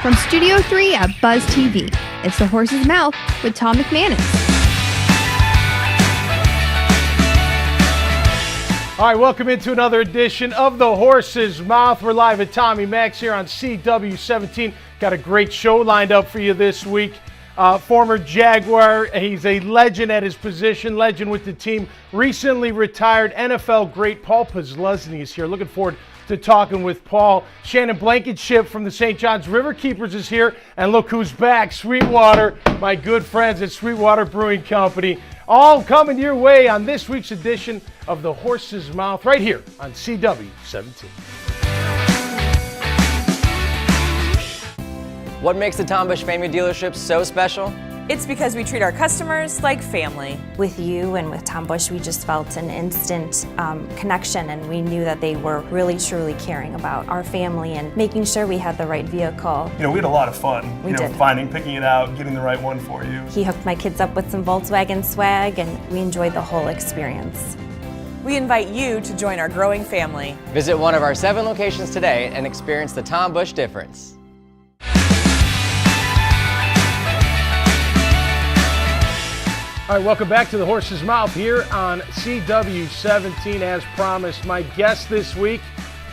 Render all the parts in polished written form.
From Studio 3 at Buzz TV, it's The Horse's Mouth with Tom McManus. All right, welcome into another edition of The Horse's Mouth. We're live at Tommy Max here on CW17. Got a great show lined up for you this week. Former Jaguar, he's a legend at his position, legend with the team. Recently retired NFL great Paul Posluszny is here. Looking forward to talking with Paul. Shannon Blankenship from the St. John's Riverkeepers is here. And look who's back, Sweetwater, my good friends at Sweetwater Brewing Company. All coming your way on this week's edition of The Horse's Mouth right here on CW17. What makes the Tom Busch Family Dealership so special? It's because we treat our customers like family. With you and with Tom Busch, we just felt an instant connection, and we knew that they were really truly caring about our family and making sure we had the right vehicle. You know, we had a lot of fun. We did. Picking it out, getting the right one for you. He hooked my kids up with some Volkswagen swag, and we enjoyed the whole experience. We invite you to join our growing family. Visit one of our 7 locations today and experience the Tom Busch difference. All right, welcome back to The Horse's Mouth here on CW17. As promised, my guest this week,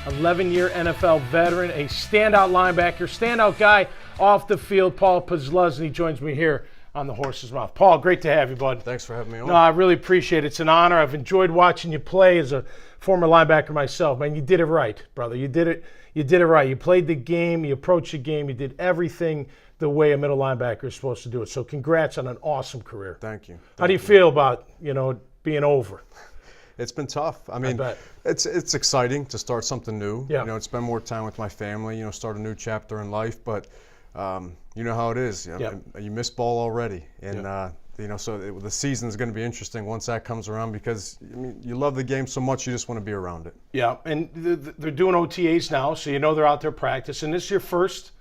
11-year NFL veteran, a standout linebacker, standout guy off the field, Paul Posluszny joins me here on The Horse's Mouth. Paul, great to have you, bud. Thanks for having me on. No, I really appreciate it. It's an honor. I've enjoyed watching you play as a former linebacker myself. Man, you did it right, brother. You did it right. You played the game, you approached the game, you did everything the way a middle linebacker is supposed to do it. So congrats on an awesome career. Thank you. How do you feel about, being over? It's been tough. I mean, it's exciting to start something new. Yeah. You know, spend more time with my family, start a new chapter in life, but you know how it is. You miss ball already. And the season's going to be interesting once that comes around because you love the game so much you just want to be around it. Yeah, and they're doing OTAs now, so they're out there practicing. This is your first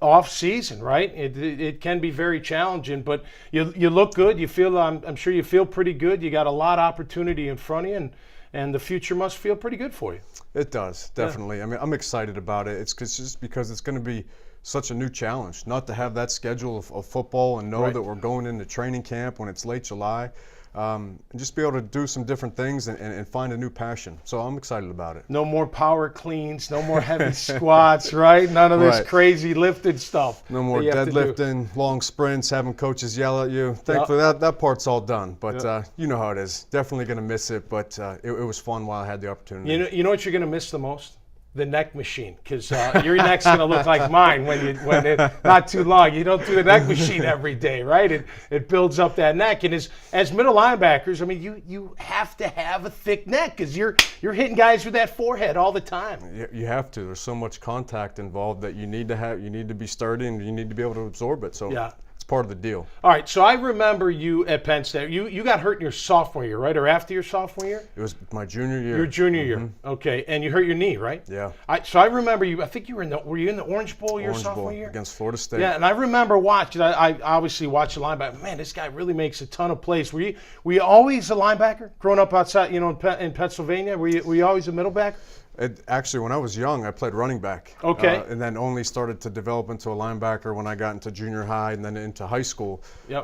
off season, right? It can be very challenging, but you look good. You feel I'm sure you feel pretty good. You got a lot of opportunity in front of you, and the future must feel pretty good for you. It does, definitely. Yeah. I mean, I'm excited about it. It's just because it's going to be such a new challenge, not to have that schedule of football and know that we're going into training camp when it's late July. And just be able to do some different things and find a new passion. So I'm excited about it. No more power cleans, no more heavy squats, right? None of this crazy lifted stuff. No more deadlifting, long sprints, having coaches yell at you. Thankfully, that part's all done. But you know how it is. Definitely going to miss it, but it was fun while I had the opportunity. You know what you're going to miss the most? The neck machine, because your neck's going to look like mine when it's not too long. You don't do the neck machine every day, right? It builds up that neck. And as middle linebackers, I mean, you have to have a thick neck because you're hitting guys with that forehead all the time. You have to. There's so much contact involved that you need to be sturdy and you need to be able to absorb it. So it's part of the deal. All right, so I remember you at Penn State. You got hurt in your sophomore year, right? Or after your sophomore year? It was my junior year. Your junior year. Okay, and you hurt your knee, right? Yeah. So I remember you. I think you were you in the Orange Bowl your sophomore year? Against Florida State. Yeah, and I remember watching. I obviously watched the linebacker. Man, this guy really makes a ton of plays. Were you always a linebacker growing up outside? In Pennsylvania, were you always a middle back? Actually, when I was young, I played running back. Okay. And then only started to develop into a linebacker when I got into junior high and then into high school. Yep.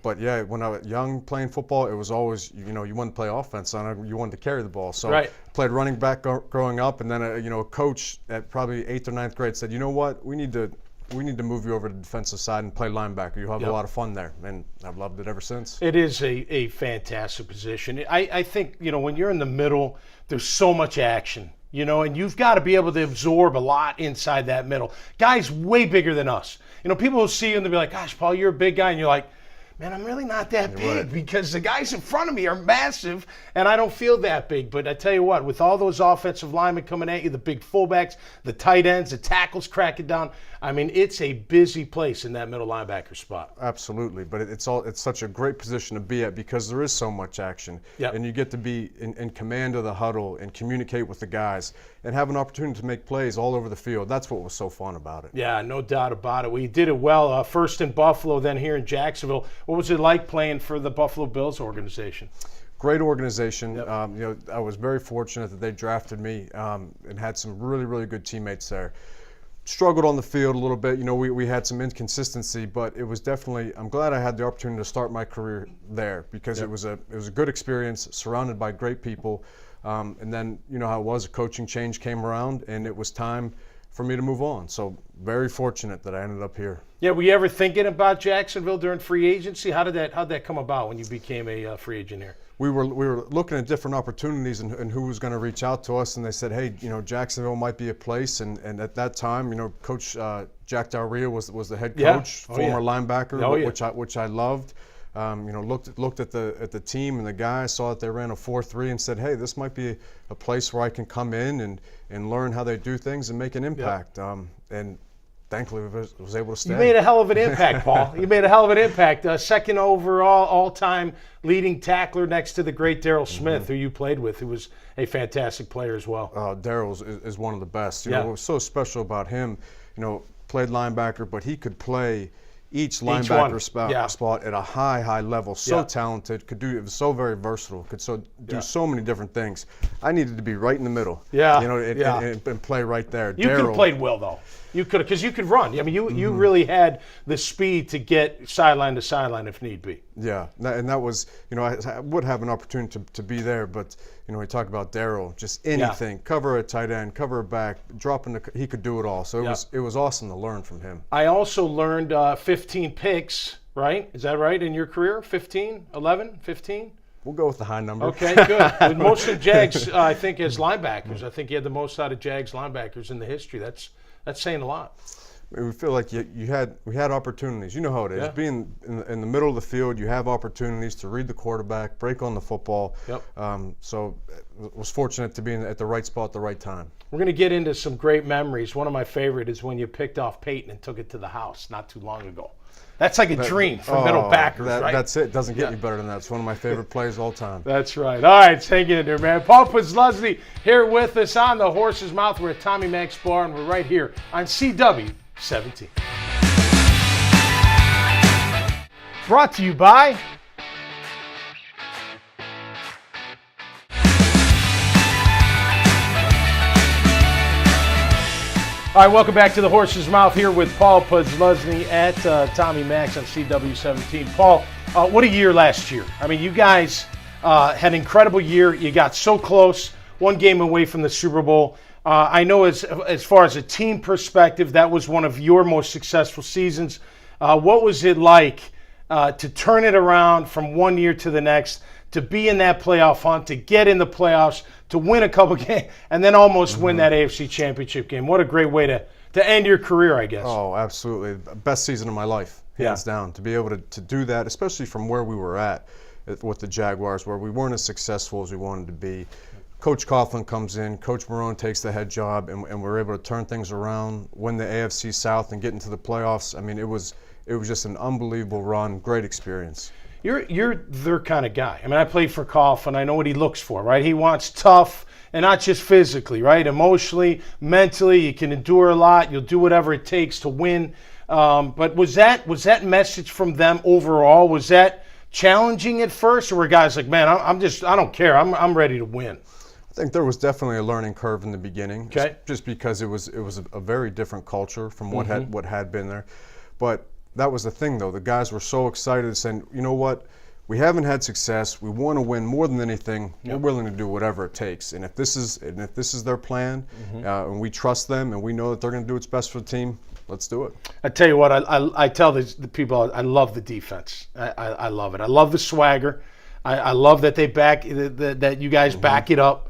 But yeah, when I was young playing football, it was always, you wanted to play offense, you wanted to carry the ball. So I played running back growing up, and then a coach at probably 8th or 9th grade said, you know what, we need to move you over to the defensive side and play linebacker. You'll have a lot of fun there, and I've loved it ever since. It is a fantastic position. I think, when you're in the middle, there's so much action. And you've got to be able to absorb a lot inside that middle. Guys way bigger than us. People will see you and they'll be like, gosh, Paul, you're a big guy. And you're like, man, I'm really not that big because the guys in front of me are massive and I don't feel that big. But I tell you what, with all those offensive linemen coming at you, the big fullbacks, the tight ends, the tackles cracking down, I mean, it's a busy place in that middle linebacker spot. Absolutely, but it's such a great position to be at because there is so much action. Yep. And you get to be in command of the huddle and communicate with the guys and have an opportunity to make plays all over the field. That's what was so fun about it. Yeah, no doubt about it. We did it well, first in Buffalo, then here in Jacksonville. What was it like playing for the Buffalo Bills organization? Great organization. Yep. I was very fortunate that they drafted me and had some really, really good teammates there. struggled on the field a little bit. You know, we had some inconsistency, but it was definitely, I'm glad I had the opportunity to start my career there because it was a good experience, surrounded by great people. And then, you know how it was, a coaching change came around, and it was time for me to move on. So very fortunate that I ended up here. Yeah, were you ever thinking about Jacksonville during free agency? How'd that come about when you became a free agent here? We were looking at different opportunities and who was going to reach out to us, and they said, hey, you know, Jacksonville might be a place. And at that time, you know, Coach Jack Del Rio was the head coach, former linebacker, which I loved. You know, looked at the team and the guys, saw that they ran a 4-3, and said, hey, this might be a place where I can come in and learn how they do things and make an impact. And thankfully, I was able to stay. You made a hell of an impact, Paul. You made a hell of an impact. Second overall, all-time leading tackler next to the great Daryl Smith, who you played with, who was a fantastic player as well. Daryl is one of the best. You know, what was so special about him, you know, played linebacker, but he could play each linebacker spot at a high level. So talented, it was so very versatile, could do so many different things. I needed to be right in the middle. You know, and play right there. You could have played well though. You could have, because you could run. I mean, you really had the speed to get sideline to sideline if need be. Yeah, and that was, you know, I would have an opportunity to be there, but you know, we talk about Daryl, just anything, cover a tight end, cover a back, he could do it all. So it was awesome to learn from him. I also learned 15 picks, right? Is that right in your career? 15, 11, 15? We'll go with the high number. Okay, good. Most of Jags, I think, as linebackers. I think he had the most out of Jags linebackers in the history. That's saying a lot. We feel like we had opportunities. You know how it is. Being in the middle of the field, you have opportunities to read the quarterback, break on the football. So I was fortunate to be at the right spot at the right time. We're going to get into some great memories. One of my favorite is when you picked off Peyton and took it to the house not too long ago. That's like a dream for middle backers, right? That's it. Doesn't get any better than that. It's one of my favorite plays of all time. That's right. All right, hang in there, man. Paul Puslesny here with us on the Horse's Mouth. We're at Tommy Mac's Bar, and we're right here on CW17. Brought to you by All right, welcome back to the Horse's Mouth here with Paul Puslesny at Tommy Mac's on CW17. Paul, what a year last year. I mean, you guys had an incredible year. You got so close, one game away from the Super Bowl. I know as far as a team perspective, that was one of your most successful seasons. What was it like to turn it around from one year to the next, to be in that playoff hunt, to get in the playoffs, to win a couple games, and then almost win that AFC Championship game? What a great way to end your career, I guess. Oh, absolutely. Best season of my life, hands down. To be able to do that, especially from where we were at with the Jaguars, where we weren't as successful as we wanted to be. Coach Coughlin comes in, Coach Marone takes the head job, and we're able to turn things around, win the AFC South, and get into the playoffs. I mean, it was just an unbelievable run, great experience. You're their kind of guy. I mean, I played for Coughlin. I know what he looks for, right? He wants tough, and not just physically, right? Emotionally, mentally, you can endure a lot. You'll do whatever it takes to win. But was that message from them overall? Was that challenging at first, or were guys like, man, I don't care. I'm ready to win? I think there was definitely a learning curve in the beginning, just because it was a very different culture from what had been there. But that was the thing, though. The guys were so excited, saying, you know what, we haven't had success. We want to win more than anything. We're willing to do whatever it takes. And if this is their plan, and we trust them, and we know that they're going to do what's best for the team, let's do it. I tell you what, I tell the people, I love the defense. I love it. I love the swagger. I love that they that you guys back it up.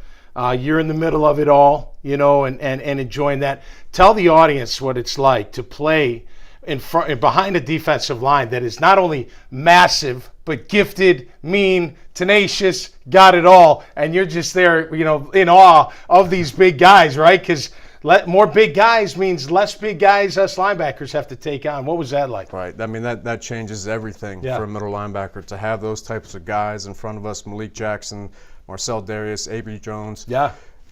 You're in the middle of it all, you know, and enjoying that. Tell the audience what it's like to play in front and behind a defensive line that is not only massive but gifted, mean, tenacious, got it all, and you're just there, you know, in awe of these big guys, right? Because more big guys means less big guys us linebackers have to take on. What was that like? Right. I mean, that changes everything for a middle linebacker to have those types of guys in front of us. Malik Jackson, Marcel Darius, A.B. Jones.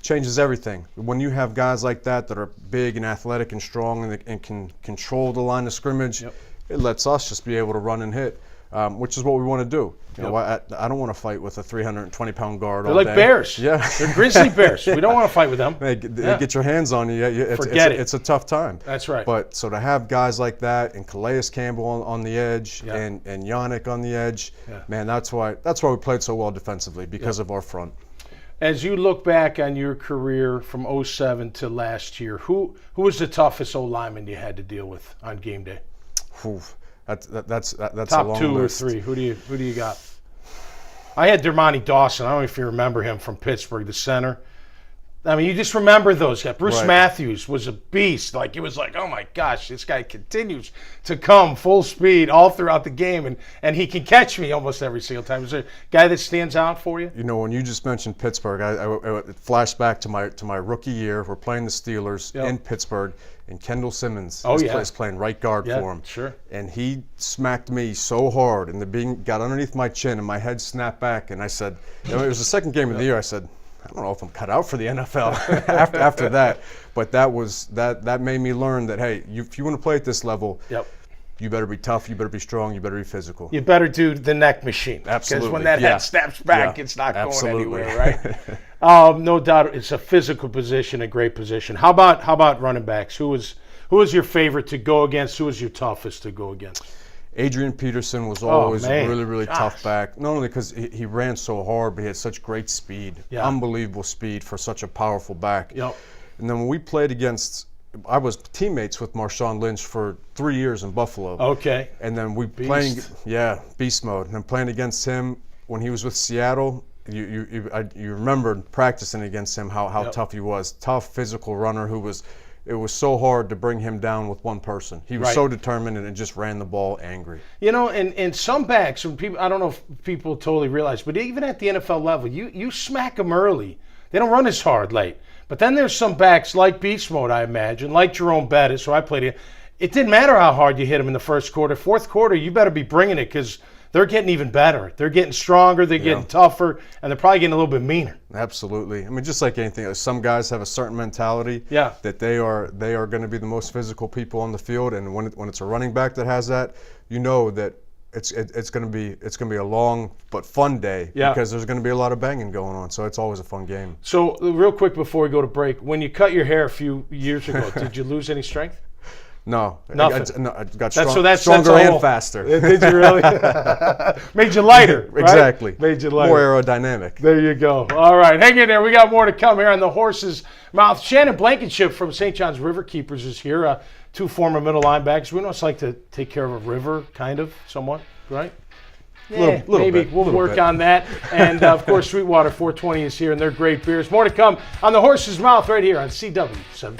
Changes everything. When you have guys like that are big and athletic and strong and can control the line of scrimmage, it lets us just be able to run and hit. which is what we want to do. You know, I don't want to fight with a 320-pound guard They're all like day. bears. Yeah. They're grizzly bears. We don't want to fight with them. They get your hands on you. It's a tough time. That's right. But so to have guys like that and Calais Campbell on the edge and Yannick on the edge, man, that's why we played so well defensively, because of our front. As you look back on your career from 07 to last year, who was the toughest O-lineman you had to deal with on game day? That's a long Top 2 list. or 3. Who do you got? I had Dermontti Dawson. I don't know if you remember him from Pittsburgh, the center. I mean, you just remember those guys. Bruce Matthews was a beast. Like, it was like, oh my gosh, this guy continues to come full speed all throughout the game, and he can catch me almost every single time. Is there a guy that stands out for you? You know, when you just mentioned Pittsburgh, I flashed back to my rookie year. We're playing the Steelers in Pittsburgh, and Kendall Simmons is playing right guard for him. Sure. And he smacked me so hard, and the beam got underneath my chin, and my head snapped back. And I said, it was the second game of the year. I said, I don't know if I'm cut out for the NFL after that. But that made me learn that, hey, if you want to play at this level, you better be tough, you better be strong, you better be physical. You better do the neck machine. Absolutely. Because when that head snaps back, it's not going anywhere, right? No doubt it's a physical position, a great position. How about running backs? Who was your favorite to go against? Who was your toughest to go against? Adrian Peterson was always a really tough back, not only because he ran so hard, but he had such great speed, unbelievable speed for such a powerful back. And then when we played against, I was teammates with Marshawn Lynch for 3 years in Buffalo. Okay. And then we Beast. beast mode. And then playing against him when he was with Seattle, you remembered practicing against him how tough he was. Tough, physical runner it was so hard to bring him down with one person. He was so determined and just ran the ball angry. You know, and some backs, when people, I don't know if people totally realize, but even at the NFL level, you smack them early. They don't run as hard late. But then there's some backs like Beast Mode, I imagine, like Jerome Bettis, who I played in. It didn't matter how hard you hit him in the first quarter. Fourth quarter, you better be bringing it because they're getting even better. They're getting stronger. They're getting tougher, and they're probably getting a little bit meaner. Absolutely. I mean, just like anything, some guys have a certain mentality that they are going to be the most physical people on the field, and when it's a running back that has that, you know that it's going to be a long but fun day because there's going to be a lot of banging going on. So it's always a fun game. So real quick before we go to break, when you cut your hair a few years ago, did you lose any strength? No. Nothing. I got stronger and faster. Did you really? Made you lighter, right? Exactly. Made you lighter. More aerodynamic. There you go. All right, hang in there. We got more to come here on the Horse's Mouth. Shannon Blankenship from St. John's River Keepers is here. 2 former middle linebackers. We know what it's like to take care of a river, kind of, somewhat, right? Yeah, maybe we'll work on that. And, of course, Sweetwater 420 is here, and they're great beers. More to come on the Horse's Mouth right here on CW17.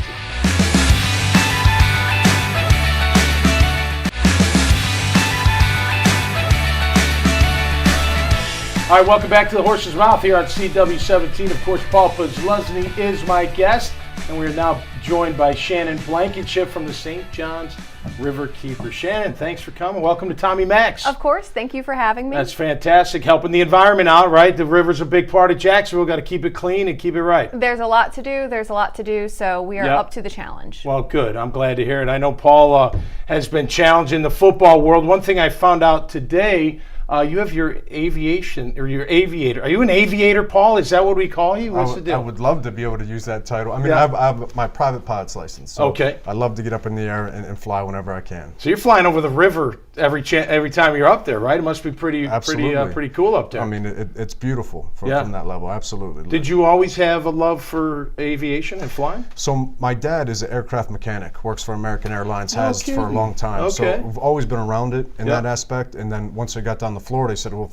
All right, welcome back to the Horse's Mouth here on CW17. Of course, Paul Pazluzny is my guest, and we are now joined by Shannon Blankenship from the St. John's River Keeper. Shannon, thanks for coming. Welcome to Tommy Max. Of course. Thank you for having me. That's fantastic. Helping the environment out, right? The river's a big part of Jacksonville. Got to keep it clean and keep it right. There's a lot to do. So we are up to the challenge. Well, good. I'm glad to hear it. I know Paul has been challenging the football world. One thing I found out today, you have your aviation, or your aviator. Are you an aviator, Paul? Is that what we call you? What's the deal? I would love to be able to use that title. I mean, I have my private pilot's license. So I love to get up in the air and fly whenever I can. So you're flying over the river every time you're up there, right? It must be pretty cool up there. I mean, it's beautiful from that level. Absolutely. Did you always have a love for aviation and flying? So my dad is an aircraft mechanic, works for American Airlines, has for a long time. Okay. So we've always been around it in that aspect. And then once I got down to Florida, he said, well, if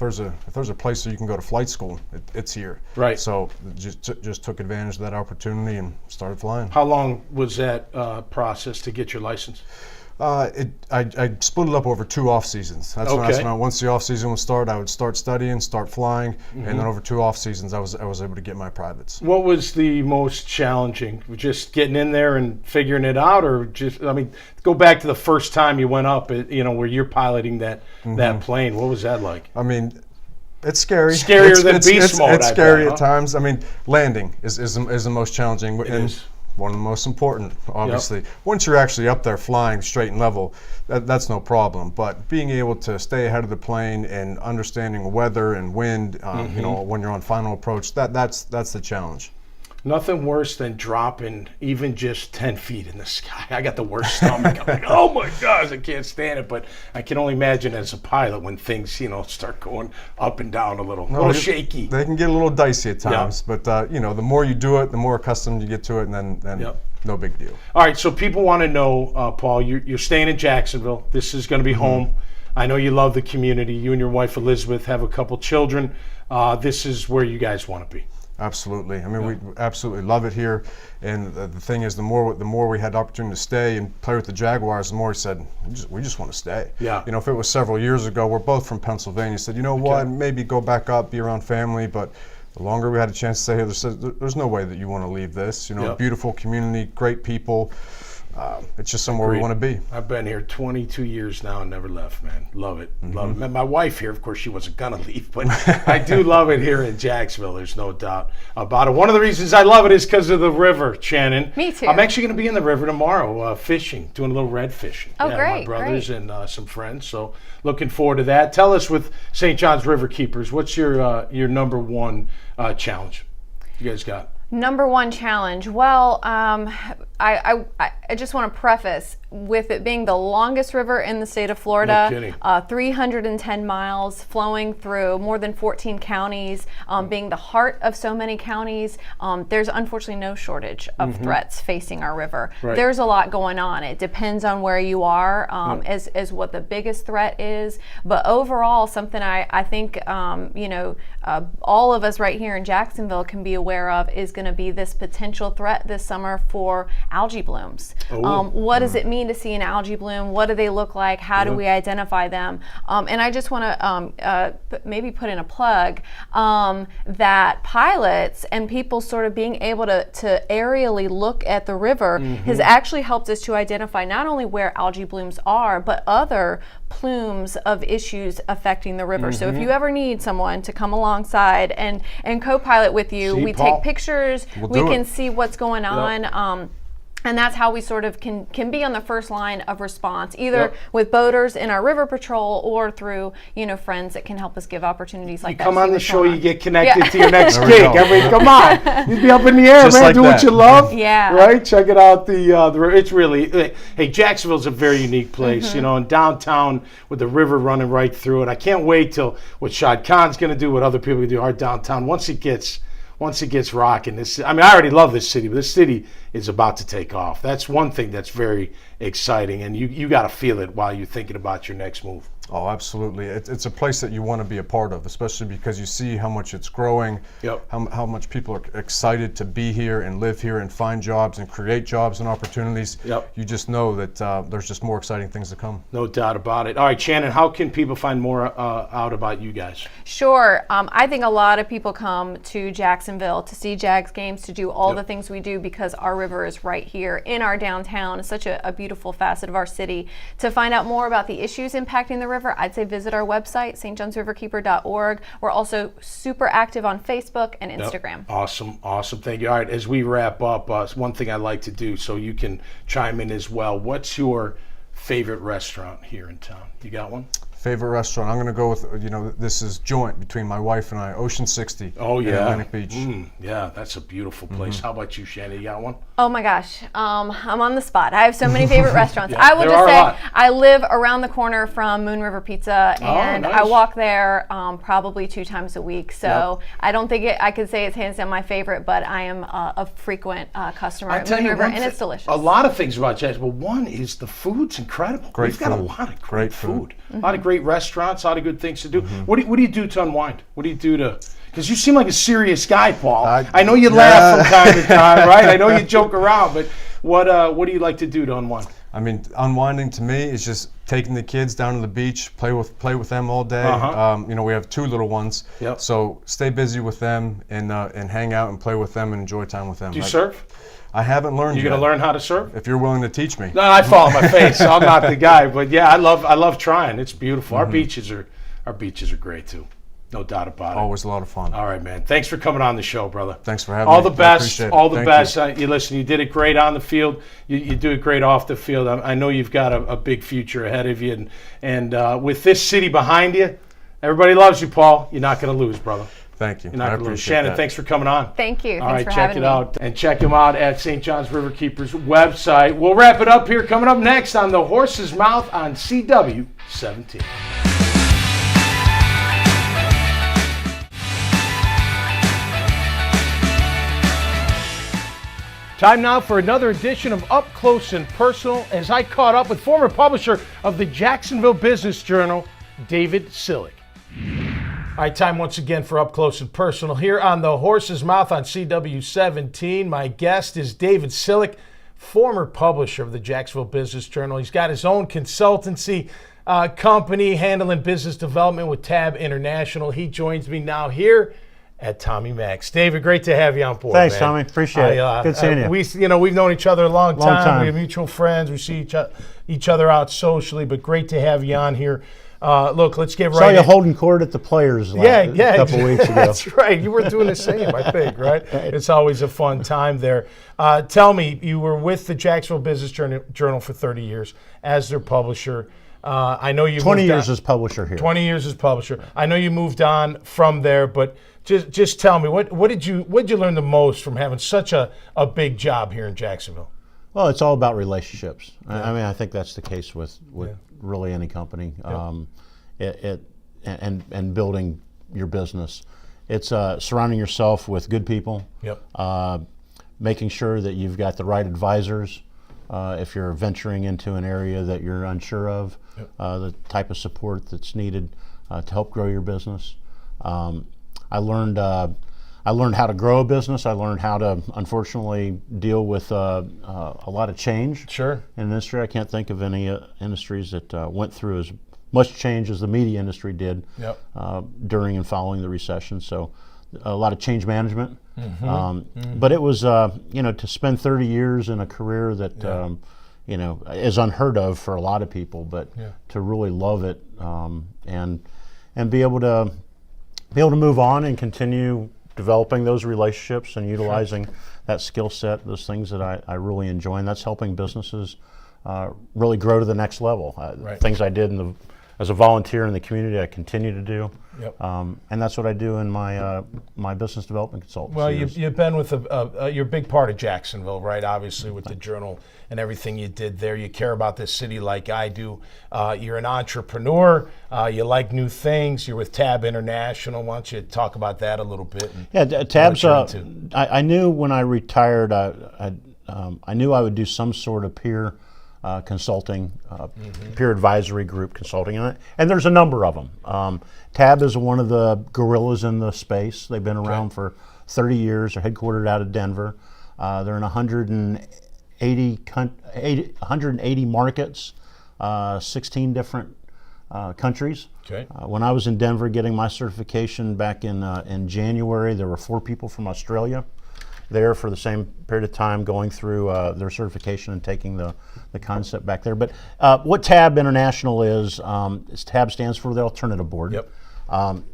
there's a place where you can go to flight school, it's here. Right. So just took advantage of that opportunity and started flying. How long was that process to get your license? I split it up over 2 off seasons. That's when once the off season would start, I would start studying, start flying, and then over 2 off seasons, I was able to get my privates. What was the most challenging? Just getting in there and figuring it out, or go back to the first time you went up, where you're piloting that plane. What was that like? I mean, it's scary. Scarier than beast mode. It's scary at times. I mean, landing is the most challenging. one of the most important, obviously. Once you're actually up there flying straight and level, that's no problem. But being able to stay ahead of the plane and understanding weather and wind, you know, when you're on final approach, that's the challenge. Nothing worse than dropping even just 10 feet in the sky. I got the worst stomach. I'm like, oh my gosh, I can't stand it. But I can only imagine as a pilot when things, you know, start going up and down a little shaky. They can get a little dicey at times, but you know, the more you do it, the more accustomed you get to it, and then no big deal. All right, so people want to know, Paul, you're staying in Jacksonville. This is going to be home. I know you love the community. You and your wife Elizabeth have a couple children. This is where you guys want to be. Absolutely. I mean, we absolutely love it here. And the thing is, the more we had the opportunity to stay and play with the Jaguars, the more we said, we just want to stay. Yeah. You know, if it was several years ago, we're both from Pennsylvania, said, you know what, maybe go back up, be around family. But the longer we had a chance to stay here, there's no way that you want to leave this. You know, beautiful community, great people. It's just somewhere we want to be. I've been here 22 years now and never left, man. Love it. Love it. Met my wife here. Of course, she wasn't going to leave, but I do love it here in Jacksonville. There's no doubt about it. One of the reasons I love it is because of the river, Shannon. Me too. I'm actually going to be in the river tomorrow fishing, doing a little red fishing. Oh, great. My brothers and some friends. So looking forward to that. Tell us with St. John's River Keepers, what's your number one challenge you guys got? Number one challenge. Well, I just want to preface with it being the longest river in the state of Florida, 310 miles flowing through more than 14 counties, being the heart of so many counties. There's unfortunately no shortage of threats facing our river. Right. There's a lot going on. It depends on where you are as what the biggest threat is. But overall, something I think you know, all of us right here in Jacksonville can be aware of is going to be this potential threat this summer for algae blooms. What does it mean to see an algae bloom? What do they look like? How do we identify them? And I just want to maybe put in a plug that pilots and people sort of being able to aerially look at the river has actually helped us to identify not only where algae blooms are, but other plumes of issues affecting the river. So if you ever need someone to come alongside and co-pilot with you, we take pictures, we can see what's going on. And that's how we sort of can be on the first line of response, either with boaters in our river patrol or through, you know, friends that can help us give opportunities like that. You come on the show, you get connected to your next gig. I mean, come on. You'd be up in the air, just man. Like do what you love. Right? Check it out. It's really, hey, Jacksonville's a very unique place, you know, and downtown with the river running right through it. I can't wait till what Shad Khan's going to do, what other people can do, our downtown. Once it gets rocking, I mean, I already love this city, but this city is about to take off. That's one thing that's very exciting, and you got to feel it while you're thinking about your next move. Oh, absolutely. It's a place that you want to be a part of, especially because you see how much it's growing, how much people are excited to be here and live here and find jobs and create jobs and opportunities. You just know that there's just more exciting things to come. No doubt about it. All right, Shannon, how can people find more out about you guys? Sure. I think a lot of people come to Jacksonville to see Jags games, to do all the things we do because our river is right here in our downtown. It's such a beautiful facet of our city. To find out more about the issues impacting the river, I'd say visit our website, stjohnsriverkeeper.org. We're also super active on Facebook and Instagram. Awesome. Thank you. All right, as we wrap up, one thing I like to do, so you can chime in as well. What's your favorite restaurant here in town? You got one? Favorite restaurant? I'm going to go with, you know, this is joint between my wife and I, Ocean 60 in Atlantic Beach. Yeah, that's a beautiful place. How about you, Shannon? You got one? Oh my gosh, I'm on the spot. I have so many favorite restaurants. I will just say I live around the corner from Moon River Pizza, and I walk there probably 2 times a week. So I don't think I could say it's hands down my favorite, but I am a frequent customer at Moon River, and it's delicious. A lot of things about Jacksonville. One is the food's incredible. We've got a lot of great food. A lot of great restaurants, a lot of good things to do. What do you do to unwind? What do you do to... Because you seem like a serious guy, Paul. I know you laugh from time to time, right? I know you joke around, but what do you like to do to unwind? I mean, unwinding to me is just taking the kids down to the beach, play with them all day. You know, we have 2 little ones, so stay busy with them and hang out and play with them and enjoy time with them. Do you surf? I haven't learned yet. You gonna learn how to surf? If you're willing to teach me. No, I fall on my face. So I'm not the guy, but yeah, I love trying. It's beautiful. Our beaches are great too. No doubt about it. Always a lot of fun. All right, man. Thanks for coming on the show, brother. Thanks for having me. All the best. All the Thank best. you. You listen, you did it great on the field. You do it great off the field. I know you've got a big future ahead of you. And with this city behind you, everybody loves you, Paul. You're not going to lose, brother. Thank you. You're not I going to lose. appreciate Shannon, that. thanks for coming on. Thank you. All Thanks right, for check having it me. out. And check him out at St. John's Riverkeeper's website. We'll wrap it up here. Coming up next on The Horse's Mouth on CW17. Time now for another edition of Up Close and Personal as I caught up with former publisher of the Jacksonville Business Journal, David Sillick. All right, time once again for Up Close and Personal here on The Horse's Mouth on CW17. My guest is David Sillick, former publisher of the Jacksonville Business Journal. He's got his own consultancy company handling business development with Tab International. He joins me now here at Tommy Max. David, great to have you on board. Thanks, man. Tommy. Appreciate it. Good seeing you. We've known each other a long time. We have time. mutual friends. We see each other out socially, but great to have you on here. Look, let's get Saw right you in. holding court at the Players a couple weeks ago. That's right. You were doing the same, I think, right? It's always a fun time there. Tell me, you were with the Jacksonville Business Journal for 30 years as their publisher. I know you 20 moved years on, as publisher here. 20 years as publisher. I know you moved on from there, but just tell me, what did you learn the most from having such a big job here in Jacksonville? Well, it's all about relationships. I mean, I think that's the case with really any company. And building your business. It's surrounding yourself with good people. Making sure that you've got the right advisors. If you're venturing into an area that you're unsure of, the type of support that's needed to help grow your business. I learned how to grow a business. I learned how to, unfortunately, deal with a lot of change in the industry. I can't think of any industries that went through as much change as the media industry did during and following the recession. So a lot of change management. But it was, to spend 30 years in a career that, is unheard of for a lot of people, but to really love it and be able to move on and continue developing those relationships and utilizing that skill set, those things that I really enjoy, and that's helping businesses really grow to the next level. Things I did as a volunteer in the community, I continue to do, and that's what I do in my business development consultancy. Well, you've been with you're a big part of Jacksonville, right? Obviously, with the Journal and everything you did there. You care about this city like I do. You're an entrepreneur. You like new things. You're with Tab International. Why don't you talk about that a little bit? Tab's. I knew when I retired, I knew I would do some sort of peer consulting, peer advisory group consulting, and there's a number of them. Tab is one of the gorillas in the space. They've been around for 30 years. They're headquartered out of Denver. They're in 180 markets, 16 different countries. When I was in Denver getting my certification back in January, there were 4 people from Australia there for the same period of time going through their certification and taking the concept back there. But what Tab International is Tab stands for the Alternative Board.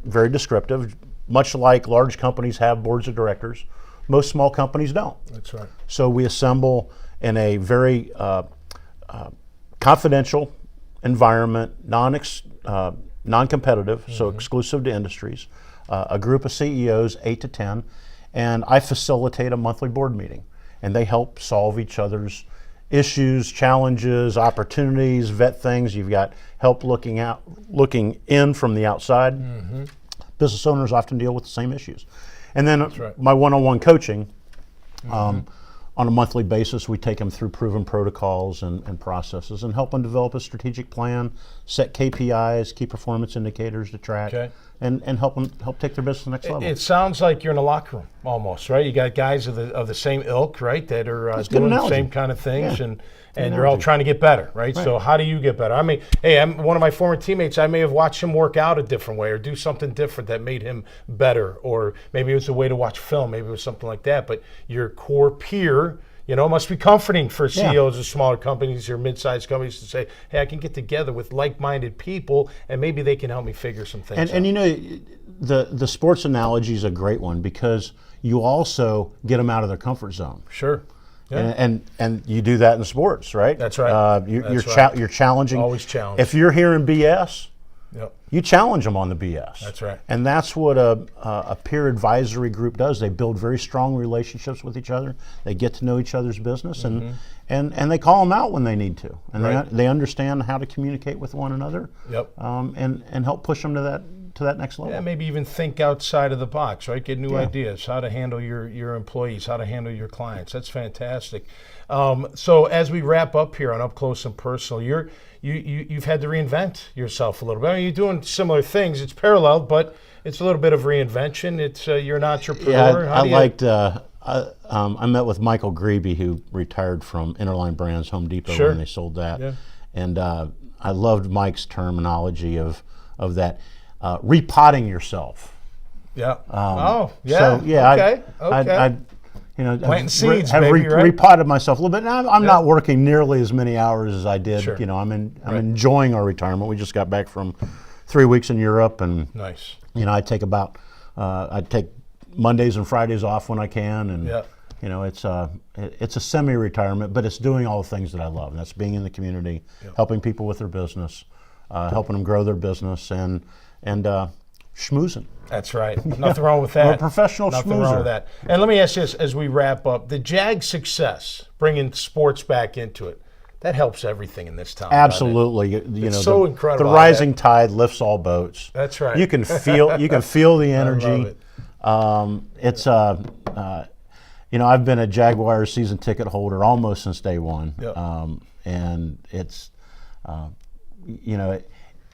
Very descriptive. Much like large companies have boards of directors, most small companies don't. That's right. So we assemble in a very confidential environment, non-competitive, so exclusive to industries, a group of CEOs, 8 to 10, and I facilitate a monthly board meeting, and they help solve each other's issues, challenges, opportunities, vet things. You've got help looking in from the outside. Business owners often deal with the same issues. And then my one-on-one coaching, on a monthly basis, we take them through proven protocols and processes and help them develop a strategic plan, set KPIs, key performance indicators to track, and help take their business to the next level. It sounds like you're in a locker room almost, right? You got guys of the same ilk, right, that are doing the same kind of things, and you're all trying to get better, right? So how do you get better? I mean, hey, I'm one of my former teammates. I may have watched him work out a different way or do something different that made him better, or maybe it was a way to watch film, maybe it was something like that. But your core peer, it must be comforting for CEOs of smaller companies or mid-sized companies to say, hey, I can get together with like-minded people and maybe they can help me figure some things out. And the sports analogy is a great one because you also get them out of their comfort zone. Sure. Yeah. And you do that in sports, right? That's right. You're challenging. Always challenge. If you're hearing BS, yep, you challenge them on the BS. That's right. And that's what a peer advisory group does. They build very strong relationships with each other. They get to know each other's business, and they call them out when they need to, and they understand how to communicate with one another. Yep. And help push them to that next level. Yeah, maybe even think outside of the box, right? Get new ideas, how to handle your employees, how to handle your clients. That's fantastic. So as we wrap up here on Up Close and Personal, you've had to reinvent yourself a little bit. I mean, you're doing similar things. It's parallel, but it's a little bit of reinvention. It's you're an entrepreneur. Yeah, I met with Michael Grebe, who retired from Interline Brands, Home Depot, when they sold that. Yeah. And I loved Mike's terminology of that. Repotting yourself. Yeah. So Okay. I planting seeds, have baby, right? repotted myself a little bit. And I'm not working nearly as many hours as I did. Sure. I'm enjoying our retirement. We just got back from 3 weeks in Europe, and nice. I take Mondays and Fridays off when I can, and it's a semi-retirement, but it's doing all the things that I love. And that's being in the community, helping people with their business, helping them grow their business, and schmoozing. That's right. Nothing wrong with that. We're a professional Nothing schmoozer. wrong with that. And let me ask you this as we wrap up. The Jag success, bringing sports back into it, that helps everything in this town. Absolutely. It's so incredible. The rising tide lifts all boats. That's right. You can feel the energy. I love it. I've been a Jaguars season ticket holder almost since day one. Yep. And it's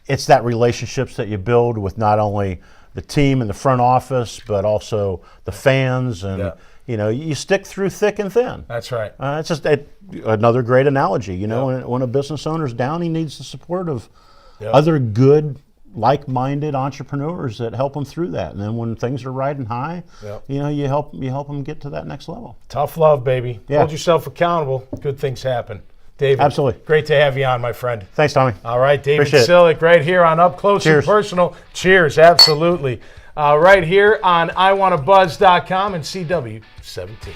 it's that relationships that you build with not only the team and the front office, but also the fans, and you stick through thick and thin. That's right. It's just another great analogy. When a business owner's down, he needs the support of other good, like-minded entrepreneurs that help them through that. And then when things are riding high, you help them get to that next level. Tough love, baby. Yeah. Hold yourself accountable. Good things happen. David, absolutely. Great to have you on, my friend. Thanks, Tommy. All right, David Appreciate Sillick, right here on Up Close and Personal. Cheers, absolutely. Right here on iwannabuzz.com and CW17.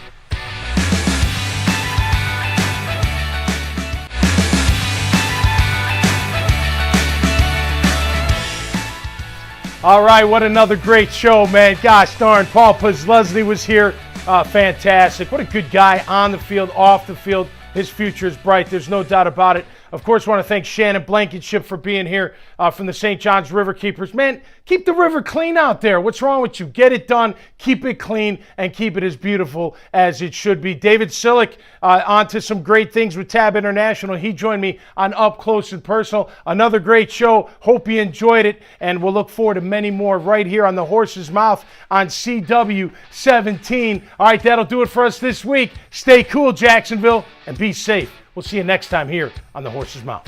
All right, what another great show, man. Gosh darn, Paul Puzlesny was here. Fantastic. What a good guy on the field, off the field. His future is bright. There's no doubt about it. Of course, I want to thank Shannon Blankenship for being here from the St. John's River Keepers. Man, keep the river clean out there. What's wrong with you? Get it done, keep it clean, and keep it as beautiful as it should be. David Sillick, on to some great things with Tab International. He joined me on Up Close and Personal. Another great show. Hope you enjoyed it, and we'll look forward to many more right here on the Horse's Mouth on CW17. All right, that'll do it for us this week. Stay cool, Jacksonville, and be safe. We'll see you next time here on the Horse's Mouth.